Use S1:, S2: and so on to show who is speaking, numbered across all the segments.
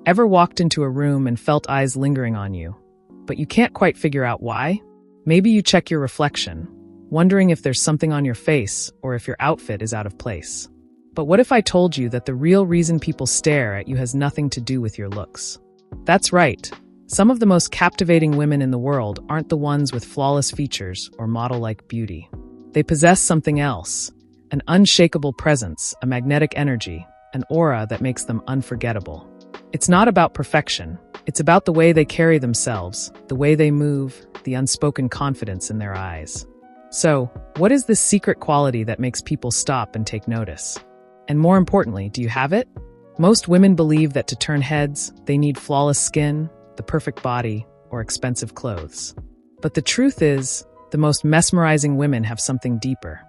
S1: Ever walked into a room and felt eyes lingering on you, but you can't quite figure out why? Maybe you check your reflection, wondering if there's something on your face or if your outfit is out of place. But what if I told you that the real reason people stare at you has nothing to do with your looks? That's right. Some of the most captivating women in the world aren't the ones with flawless features or model-like beauty. They possess something else, an unshakable presence, a magnetic energy, an aura that makes them unforgettable. It's not about perfection. It's about the way they carry themselves, the way they move, the unspoken confidence in their eyes. So, what is this secret quality that makes people stop and take notice? And more importantly, do you have it? Most women believe that to turn heads, they need flawless skin, the perfect body, or expensive clothes. But the truth is, the most mesmerizing women have something deeper.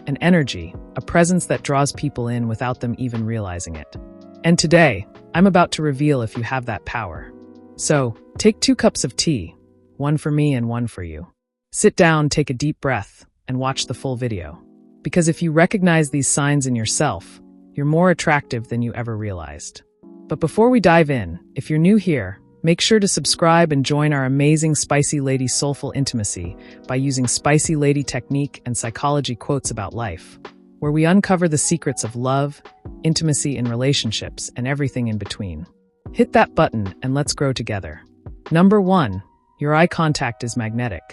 S1: An energy, a presence that draws people in without them even realizing it. And today, I'm about to reveal if you have that power. So, take 2 cups of tea, one for me and one for you. Sit down, take a deep breath, and watch the full video. Because if you recognize these signs in yourself, you're more attractive than you ever realized. But before we dive in, if you're new here, make sure to subscribe and join our amazing Spicy Lady Soulful Intimacy by using Spicy Lady technique and psychology quotes about life, where we uncover the secrets of love, intimacy in relationships, and everything in between. Hit that button and let's grow together. Number 1, your eye contact is magnetic.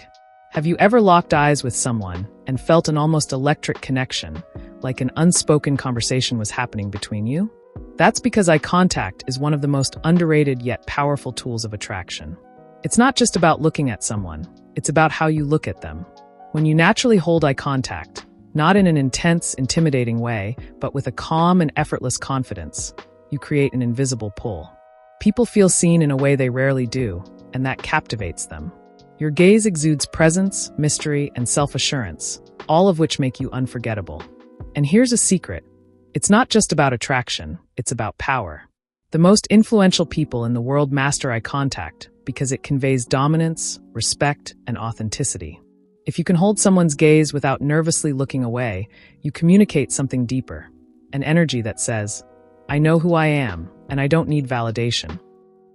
S1: Have you ever locked eyes with someone and felt an almost electric connection, like an unspoken conversation was happening between you? That's because eye contact is one of the most underrated yet powerful tools of attraction. It's not just about looking at someone, it's about how you look at them. When you naturally hold eye contact, not in an intense, intimidating way, but with a calm and effortless confidence, you create an invisible pull. People feel seen in a way they rarely do, and that captivates them. Your gaze exudes presence, mystery, and self-assurance, all of which make you unforgettable. And here's a secret. It's not just about attraction, it's about power. The most influential people in the world master eye contact because it conveys dominance, respect, and authenticity. If you can hold someone's gaze without nervously looking away, you communicate something deeper, an energy that says, I know who I am, and I don't need validation.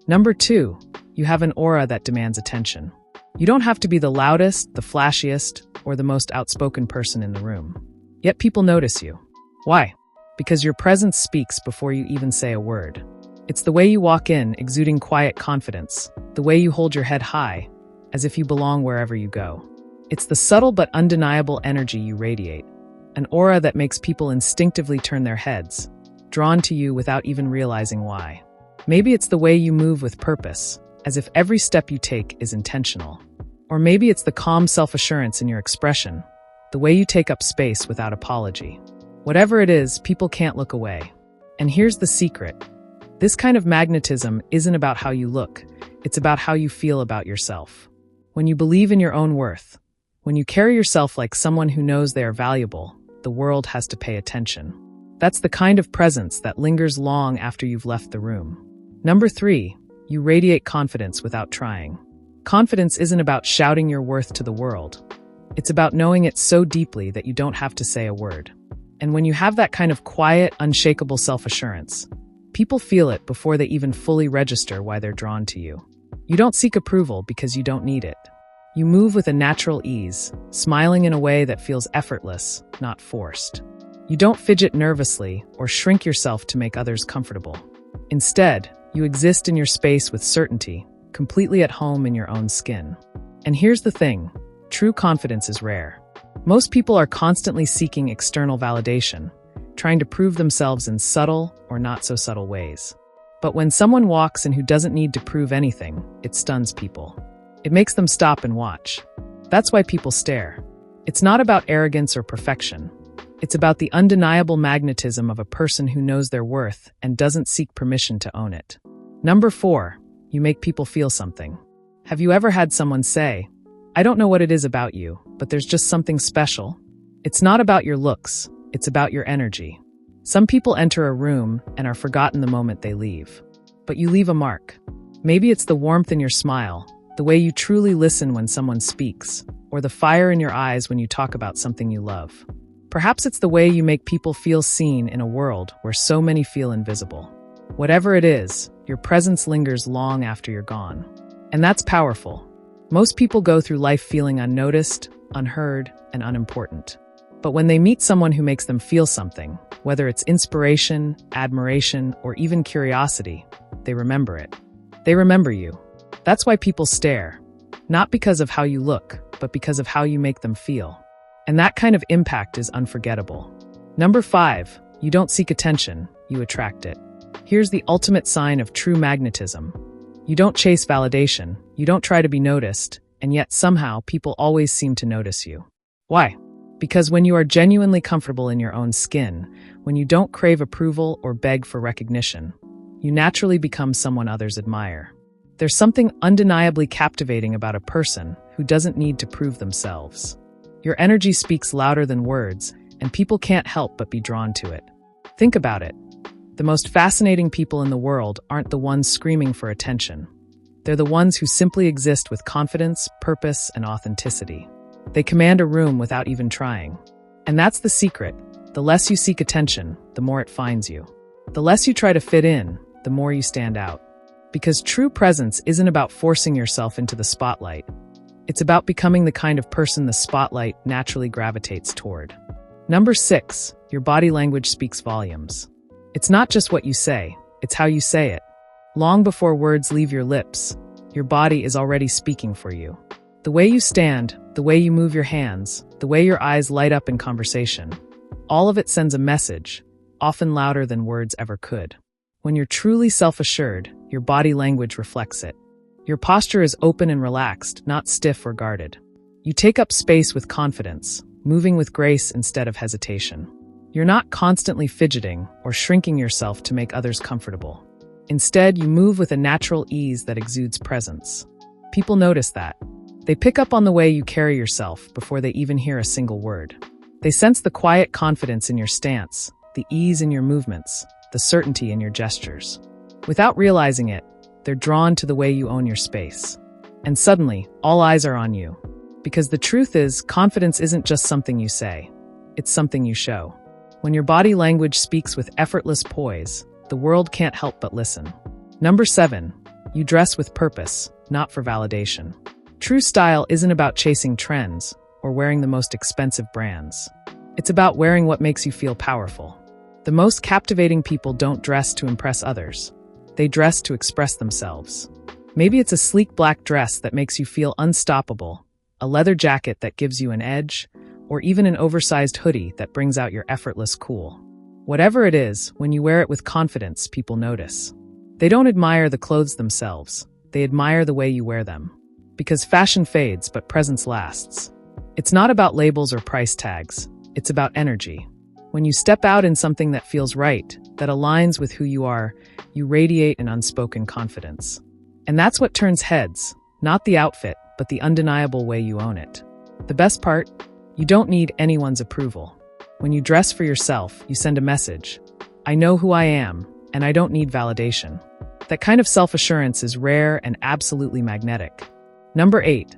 S1: Number 2, you have an aura that demands attention. You don't have to be the loudest, the flashiest, or the most outspoken person in the room. Yet people notice you. Why? Because your presence speaks before you even say a word. It's the way you walk in, exuding quiet confidence, the way you hold your head high, as if you belong wherever you go. It's the subtle but undeniable energy you radiate, an aura that makes people instinctively turn their heads, drawn to you without even realizing why. Maybe it's the way you move with purpose, as if every step you take is intentional. Or maybe it's the calm self-assurance in your expression, the way you take up space without apology. Whatever it is, people can't look away. And here's the secret. This kind of magnetism isn't about how you look, it's about how you feel about yourself. When you believe in your own worth, when you carry yourself like someone who knows they are valuable, the world has to pay attention. That's the kind of presence that lingers long after you've left the room. Number 3, you radiate confidence without trying. Confidence isn't about shouting your worth to the world. It's about knowing it so deeply that you don't have to say a word. And when you have that kind of quiet, unshakable self-assurance, people feel it before they even fully register why they're drawn to you. You don't seek approval because you don't need it. You move with a natural ease, smiling in a way that feels effortless, not forced. You don't fidget nervously or shrink yourself to make others comfortable. Instead, you exist in your space with certainty, completely at home in your own skin. And here's the thing, true confidence is rare. Most people are constantly seeking external validation, trying to prove themselves in subtle or not so subtle ways. But when someone walks in who doesn't need to prove anything, it stuns people. It makes them stop and watch. That's why people stare. It's not about arrogance or perfection. It's about the undeniable magnetism of a person who knows their worth and doesn't seek permission to own it. Number 4, you make people feel something. Have you ever had someone say, I don't know what it is about you, but there's just something special? It's not about your looks, it's about your energy. Some people enter a room and are forgotten the moment they leave. But you leave a mark. Maybe it's the warmth in your smile, the way you truly listen when someone speaks, or the fire in your eyes when you talk about something you love. Perhaps it's the way you make people feel seen in a world where so many feel invisible. Whatever it is, Your presence lingers long after you're gone. And that's powerful. Most people go through life feeling unnoticed, unheard, and unimportant. But when they meet someone who makes them feel something, whether it's inspiration, admiration, or even curiosity, they remember it. They remember you. That's why people stare. Not because of how you look, but because of how you make them feel. And that kind of impact is unforgettable. Number 5, you don't seek attention, you attract it. Here's the ultimate sign of true magnetism. You don't chase validation, you don't try to be noticed, and yet somehow people always seem to notice you. Why? Because when you are genuinely comfortable in your own skin, when you don't crave approval or beg for recognition, you naturally become someone others admire. There's something undeniably captivating about a person who doesn't need to prove themselves. Your energy speaks louder than words, and people can't help but be drawn to it. Think about it. The most fascinating people in the world aren't the ones screaming for attention. They're the ones who simply exist with confidence, purpose, and authenticity. They command a room without even trying. And that's the secret. The less you seek attention, the more it finds you. The less you try to fit in, the more you stand out. Because true presence isn't about forcing yourself into the spotlight. It's about becoming the kind of person the spotlight naturally gravitates toward. Number 6, your body language speaks volumes. It's not just what you say, it's how you say it. Long before words leave your lips, your body is already speaking for you. The way you stand, the way you move your hands, the way your eyes light up in conversation, all of it sends a message, often louder than words ever could. When you're truly self-assured, your body language reflects it. Your posture is open and relaxed, not stiff or guarded. You take up space with confidence, moving with grace instead of hesitation. You're not constantly fidgeting or shrinking yourself to make others comfortable. Instead, you move with a natural ease that exudes presence. People notice that. They pick up on the way you carry yourself before they even hear a single word. They sense the quiet confidence in your stance, the ease in your movements, the certainty in your gestures. Without realizing it, they're drawn to the way you own your space. And suddenly, all eyes are on you. Because the truth is, confidence isn't just something you say. It's something you show. When your body language speaks with effortless poise, the world can't help but listen. Number 7, you dress with purpose, not for validation. True style isn't about chasing trends or wearing the most expensive brands. It's about wearing what makes you feel powerful. The most captivating people don't dress to impress others. They dress to express themselves. Maybe it's a sleek black dress that makes you feel unstoppable, a leather jacket that gives you an edge, or even an oversized hoodie that brings out your effortless cool. Whatever it is, when you wear it with confidence, people notice. They don't admire the clothes themselves. They admire the way you wear them. Because fashion fades, but presence lasts. It's not about labels or price tags. It's about energy. When you step out in something that feels right, that aligns with who you are, you radiate an unspoken confidence. And that's what turns heads, not the outfit, but the undeniable way you own it. The best part? You don't need anyone's approval. When you dress for yourself, you send a message. I know who I am, and I don't need validation. That kind of self-assurance is rare and absolutely magnetic. Number 8,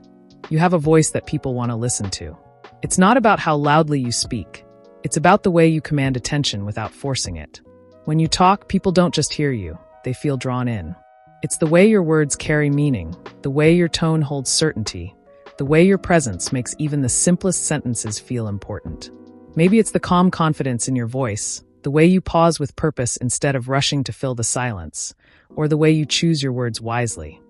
S1: you have a voice that people want to listen to. It's not about how loudly you speak. It's about the way you command attention without forcing it. When you talk, people don't just hear you, they feel drawn in. It's the way your words carry meaning, the way your tone holds certainty, the way your presence makes even the simplest sentences feel important. Maybe it's the calm confidence in your voice, the way you pause with purpose instead of rushing to fill the silence, or the way you choose your words wisely.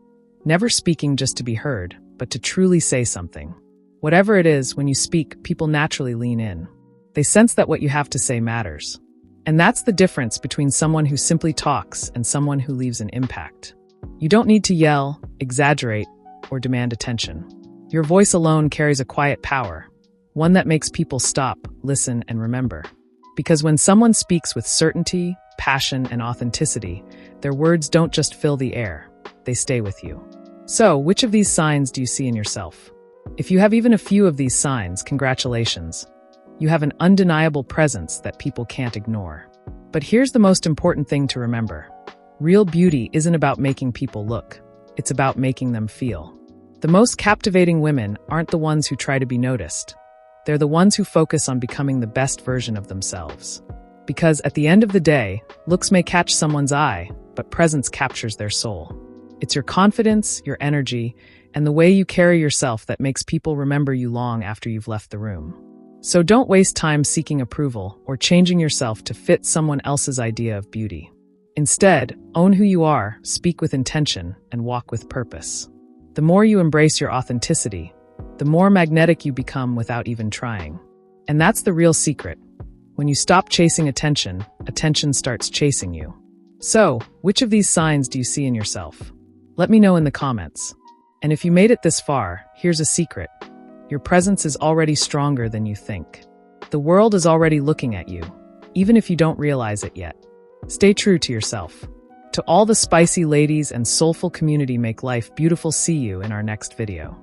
S1: Never speaking just to be heard, but to truly say something. Whatever it is, when you speak, people naturally lean in. They sense that what you have to say matters. And that's the difference between someone who simply talks and someone who leaves an impact. You don't need to yell, exaggerate, or demand attention. Your voice alone carries a quiet power, one that makes people stop, listen, and remember. Because when someone speaks with certainty, passion, and authenticity, their words don't just fill the air, they stay with you. So, which of these signs do you see in yourself? If you have even a few of these signs, congratulations. You have an undeniable presence that people can't ignore. But here's the most important thing to remember. Real beauty isn't about making people look. It's about making them feel. The most captivating women aren't the ones who try to be noticed. They're the ones who focus on becoming the best version of themselves. Because at the end of the day, looks may catch someone's eye, but presence captures their soul. It's your confidence, your energy, and the way you carry yourself that makes people remember you long after you've left the room. So don't waste time seeking approval or changing yourself to fit someone else's idea of beauty. Instead, own who you are, speak with intention, and walk with purpose. The more you embrace your authenticity, the more magnetic you become without even trying. And that's the real secret. When you stop chasing attention, attention starts chasing you. So, which of these signs do you see in yourself? Let me know in the comments. And if you made it this far, here's a secret. Your presence is already stronger than you think. The world is already looking at you, even if you don't realize it yet. Stay true to yourself. To all the spicy ladies and soulful community make life beautiful, see you in our next video.